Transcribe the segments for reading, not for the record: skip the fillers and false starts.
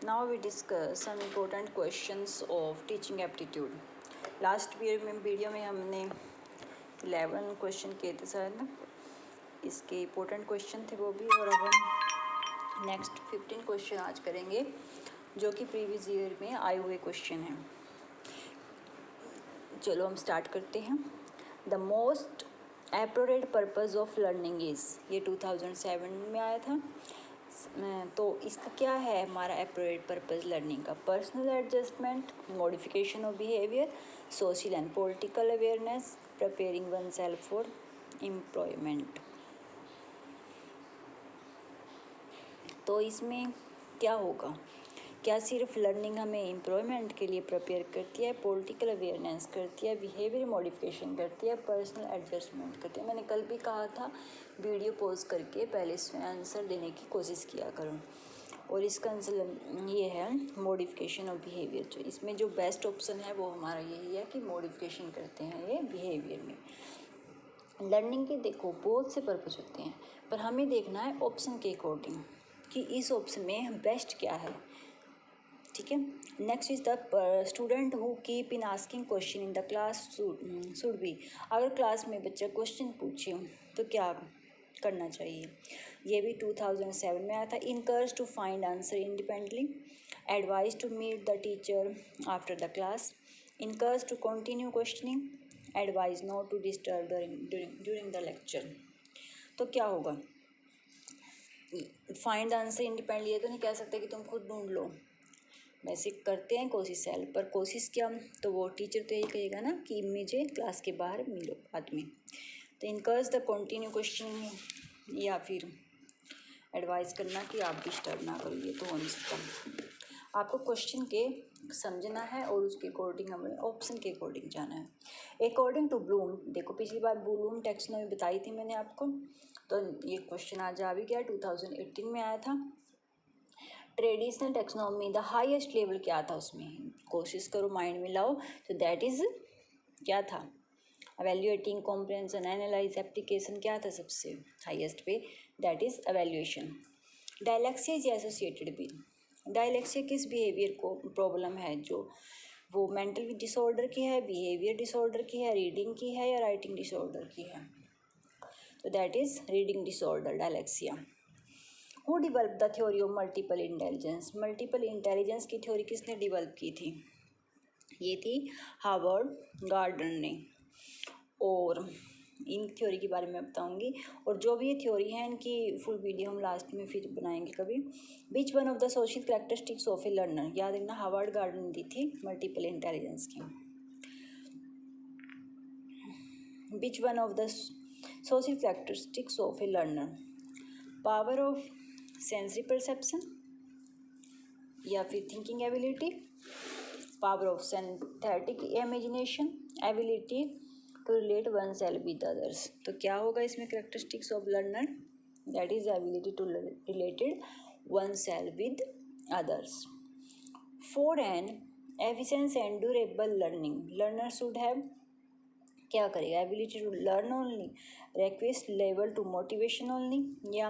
Now we discuss some important questions of teaching aptitude. Last video में हमने 11 question किए थे शायद ना, इसके इम्पोर्टेंट क्वेश्चन थे वो भी, और अब हम नेक्स्ट 15 क्वेश्चन आज करेंगे जो कि प्रीवियस ईयर में आए हुए क्वेश्चन हैं। चलो हम स्टार्ट करते हैं। The most appropriate purpose of learning is, ये 2007 में आया था। तो इसका क्या है हमारा एप्रोप्रिएट पर्पस लर्निंग का? Personal adjustment, modification of behaviour, social and political awareness, preparing one self for employment. तो इसमें क्या होगा? क्या सिर्फ लर्निंग हमें एम्प्लॉयमेंट के लिए प्रिपेयर करती है, पॉलिटिकल अवेयरनेस करती है, बिहेवियर मॉडिफिकेशन करती है, पर्सनल एडजस्टमेंट करती है? मैंने कल भी कहा था वीडियो पॉज करके पहले इसमें आंसर देने की कोशिश किया करो। और इसका आंसर ये है मॉडिफिकेशन ऑफ बिहेवियर। जो इसमें जो बेस्ट ऑप्शन है वो हमारा यही है कि मॉडिफिकेशन करते हैं ये बिहेवियर में। लर्निंग के देखो बहुत से पर्पस होते हैं, पर हमें देखना है ऑप्शन के अकॉर्डिंग कि इस ऑप्शन में बेस्ट क्या है। ठीक है। Next is the student who keep in asking question in the class should be. अगर क्लास में बच्चा क्वेश्चन पूछे तो क्या करना चाहिए? ये भी 2007 में आया था। Encourage to find answer independently, advise to meet the teacher after the class, encourage to continue questioning, advise not to disturb during the lecture. तो क्या होगा? फाइंड आंसर इंडिपेंडेंटली ये तो नहीं कह सकते कि तुम खुद ढूंढ लो, वैसे करते हैं कोशिश सेल्फ, पर कोशिश क्या, तो वो टीचर तो यही कहेगा ना कि मुझे क्लास के बाहर मिलो बाद में। तो इनकरेज द कंटिन्यू क्वेश्चन या फिर एडवाइस करना कि आप डिस्टर्ब ना करो, ये तो हो नहीं सकता। आपको क्वेश्चन के समझना है और उसके अकॉर्डिंग हमें ऑप्शन के अकॉर्डिंग जाना है। अकॉर्डिंग टू ब्लूम, देखो पिछली बार ब्लूम टैक्सोनॉमी बताई थी मैंने आपको, तो ये क्वेश्चन आज आ भी गया, 2018 में आया था। Traditional taxonomy the highest level क्या था उसमें? कोशिश करो माइंड में लाओ। तो दैट इज़ क्या था? एवेल्युएटिंग, कॉम्प्रिहेंशन, एनालाइज, एप्लीकेशन क्या था सबसे हाईएस्ट पे? That is evaluation. Dyslexia is associated with, dyslexia किस बिहेवियर को प्रॉब्लम है? जो वो मेंटल डिसऑर्डर की है, बिहेवियर डिसऑर्डर की है, रीडिंग की है या राइटिंग डिसऑर्डर की है? तो that is reading disorder, dyslexia. Who develop the theory of multiple intelligence, multiple intelligence की थ्योरी किसने डिवेल्प की थी? ये थी हार्वर्ड गार्डनर ने। और इन थ्योरी के बारे में बताऊंगी, और जो भी ये थ्योरी है इनकी फुल वीडियो हम लास्ट में फिर बनाएंगे कभी। विच one of the social characteristics of a learner, याद रखना हार्वर्ड गार्डनर ने दी थी मल्टीपल इंटेलिजेंस की। Which one of the social characteristics of a learner? Power of sensory perception या फिर thinking ability, power of synthetic imagination, ability to relate one self with others. तो क्या होगा इसमें characteristics of learner? That is ability to related one self with others. For an efficient and durable learning, learner should have क्या करेगा? Ability to learn only, request level to motivation only, या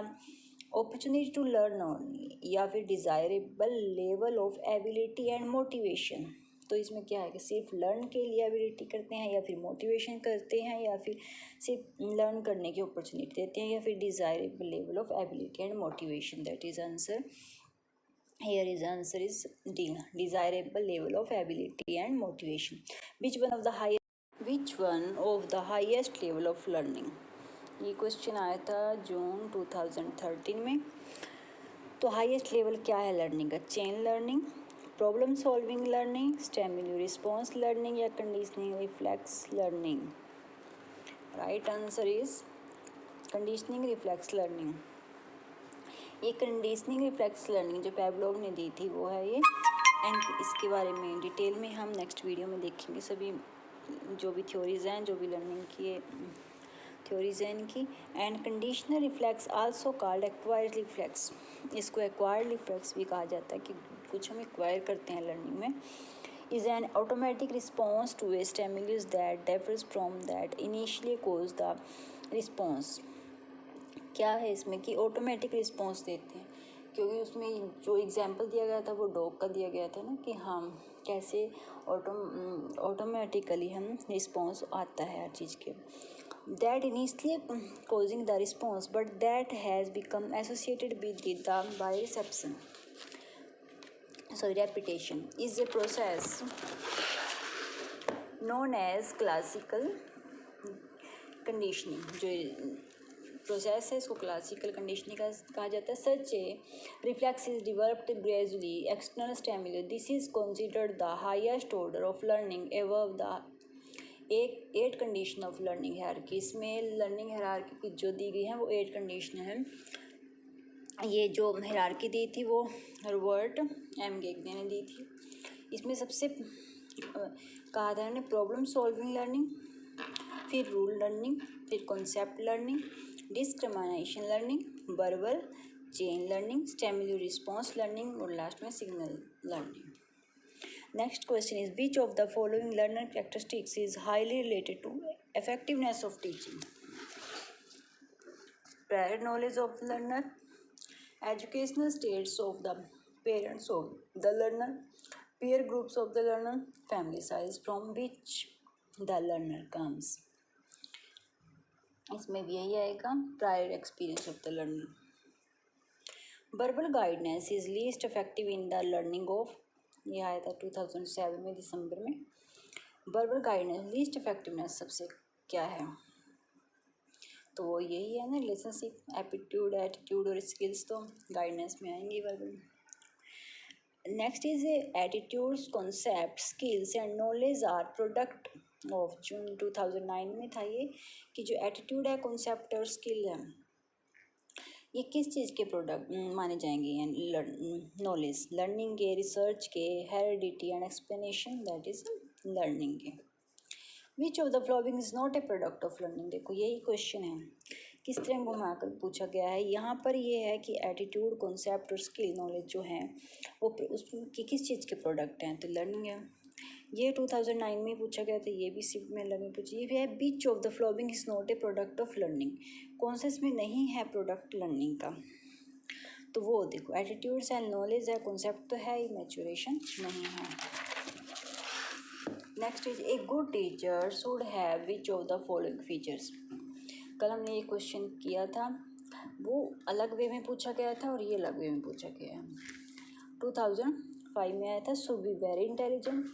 opportunity to learn only, या फिर desirable level of ability and motivation. तो इसमें क्या है कि सिर्फ लर्न के लिए एबिलिटी करते हैं, या फिर मोटिवेशन करते हैं, या फिर सिर्फ लर्न करने की अपॉर्चुनिटी देते हैं, या फिर desirable level of ability and motivation? That is answer, here is answer is D, desirable level of ability and motivation. Which one of the highest level of learning? ये क्वेश्चन आया था जून 2013 में। तो हाईएस्ट लेवल क्या है learning का? Chain learning, problem solving learning, stimulus response learning, या conditioning reflex learning? Right answer is conditioning reflex learning. ये कंडीशनिंग रिफ्लेक्स लर्निंग जो पैवलोव ने दी थी वो है ये, एंड इसके बारे में डिटेल में हम नेक्स्ट वीडियो में देखेंगे सभी जो भी थ्योरीज हैं, जो भी लर्निंग की थ्योरीज हैं इनकी। And conditional reflex also called acquired reflex, इसको एक्वायर्ड रिफ्लेक्स भी कहा जाता है कि कुछ हम एक्वायर करते हैं लर्निंग में। Is an automatic response to a stimulus that differs from that initially cause the response. क्या है इसमें कि ऑटोमेटिक रिस्पॉन्स देते हैं क्योंकि उसमें जो एग्जाम्पल दिया गया था वो डॉग का दिया गया था ना, कि हम कैसे ऑटोमेटिकली हम रिस्पॉन्स आता है हर चीज़ के, that initially causing the response but that has become associated with the bioreception. So repetition is a process known as classical conditioning. जो प्रोसेस है इसको क्लासिकल कंडीशनिंग कहा जाता है. Such a reflex is developed gradually external stimulus. This is considered the highest order of learning above the एक 8 condition of learning hierarchy. इसमें learning hierarchy की जो दी गई है वो 8 कंडीशन है. ये जो हायरार्की दी थी वो रॉबर्ट एम गेग्ने ने दी थी. इसमें सबसे कहा था उन्होंने प्रॉब्लम सॉल्विंग लर्निंग, फिर रूल लर्निंग, फिर concept learning, discrimination learning, verbal chain learning, stimulus response learning और लास्ट में signal learning. Next question is, which of the following learner characteristics is highly related to effectiveness of teaching? Prior knowledge of the learner, educational status of the parents of the learner, peer groups of the learner, family size from which the learner comes. इसमें भी यही आएगा, prior experience of the learner. Verbal guidance is least effective in the learning of, ये आया था 2007 में दिसंबर में. Verbal guidance least effectiveness सबसे क्या है, तो वो यही है ना, रिलेशनशिप, एप्टीट्यूड, एटीट्यूड और स्किल्स तो गाइडेंस में आएंगे verbal. Next is attitudes, concept, skills and knowledge are product of. जून 2009 में था ये, कि जो एटीट्यूड है, कॉन्सेप्ट और स्किल है, ये किस चीज़ के प्रोडक्ट माने जाएंगे? नॉलेज, लर्निंग के, रिसर्च के, heredity and explanation, that is learning के. Which of the following is not a product of learning. देखो यही क्वेश्चन है, किस तरह घुमाकर पूछा गया है. यहाँ पर ये है कि एटीट्यूड, कॉन्सेप्ट और स्किल, नॉलेज जो है वो उसकी किस चीज़ के प्रोडक्ट हैं, तो लर्निंग है. ये 2009 में पूछा गया था, ये भी सिर्फ में लर्निंग पूछी. ये भी है, which of the following is not a product of learning. कौन सा इसमें नहीं है प्रोडक्ट लर्निंग का, तो वो देखो एटीट्यूड्स एंड नॉलेज है, कॉन्सेप्ट तो है ही, मैच्योरेशन नहीं है. Next is a good teacher should have which of the following features. कल हमने ये क्वेश्चन किया था, वो अलग वे में पूछा गया था और ये अलग वे में पूछा गया है. 2005 में आया था. Should be very intelligent,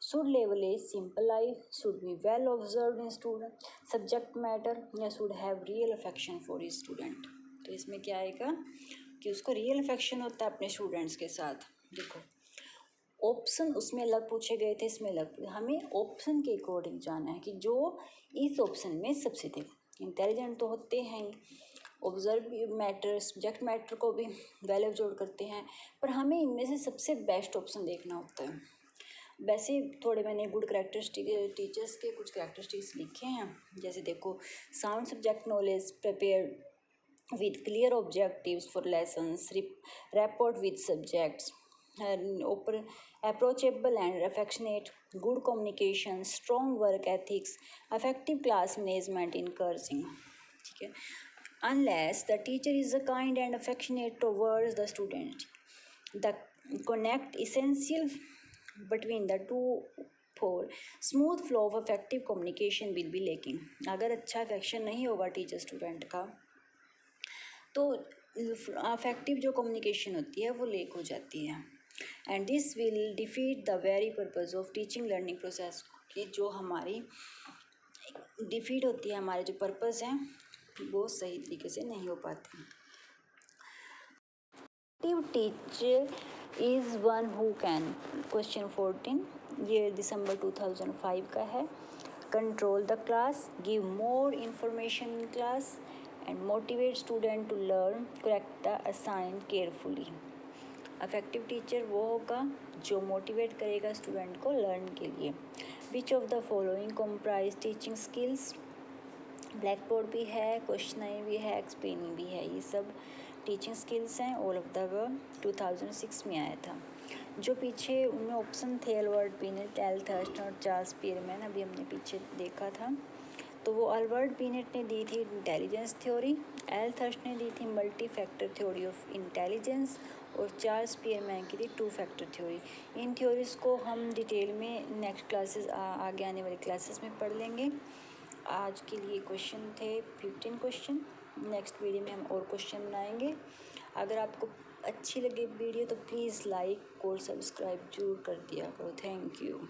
should level a simple life, should be well observe in student, subject matter, या should have real affection for his student. तो इसमें क्या आएगा कि उसको रियल अफेक्शन होता है अपने स्टूडेंट्स के साथ. देखो ऑप्शन उसमें अलग पूछे गए थे, इसमें अलग. हमें ऑप्शन के अकॉर्डिंग जाना है कि जो इस ऑप्शन में सबसे थे. इंटेलिजेंट तो होते हैं, ऑब्जर्व मैटर, सब्जेक्ट मैटर को भी वेल ऑब्जर्व करते हैं, पर हमें इनमें से सबसे बेस्ट ऑप्शन देखना होता है. वैसे थोड़े मैंने गुड करेक्टरिस्टिक टीचर्स के कुछ करेक्टरिस्टिक्स लिखे हैं. जैसे देखो, sound subject knowledge, prepare with clear objectives for lessons, rapport with subjects, approachable and affectionate, good communication, strong work ethics, effective class management, encouraging. ठीक है, unless the teacher is kind and affectionate towards the student, the connect essential between the two for smooth flow of effective communication will be lacking. अगर अच्छा affection नहीं होगा teacher student का, तो affective जो communication होती है वो लेक हो जाती है. And this will defeat the very purpose of teaching learning process. कि जो हमारी डिफीट होती है, हमारे जो पर्पज़ हैं वो सही तरीके से नहीं हो पाते. Active teacher is one who can. Question 14, ये दिसंबर 2005 का है. Control the class, give more information in class and motivate student to learn, correct the assigned carefully. Affective teacher वो होगा जो मोटिवेट करेगा स्टूडेंट को लर्न के लिए. विच of the following comprise teaching skills. Black board भी है, क्वेश्चनरी भी है, एक्सप्लेनिंग भी है, ये सब टीचिंग स्किल्स हैं. ऑल ऑफ द वर्ड 2006 में आया था. जो पीछे उनमें ऑप्शन थे, एल्बर्ट बिनेट, एल थर्स्टन और चार्ल्स पियरमैन, अभी हमने पीछे देखा था, तो वो अल्बर्ट बीनेट ने दी थी इंटेलिजेंस थ्योरी, एल थर्स्ट ने दी थी multi factor theory of intelligence और चार्ल्स स्पीयरमैन की थी टू फैक्टर थ्योरी। इन थ्योरीज को हम डिटेल में नेक्स्ट क्लासेस आगे आने वाली क्लासेस में पढ़ लेंगे। आज के लिए क्वेश्चन थे 15 क्वेश्चन। नेक्स्ट वीडियो में हम और क्वेश्चन बनाएंगे। अगर आपको अच्छी लगे वीडियो तो प्लीज़ लाइक और सब्सक्राइब जरूर कर दिया करो। Thank you.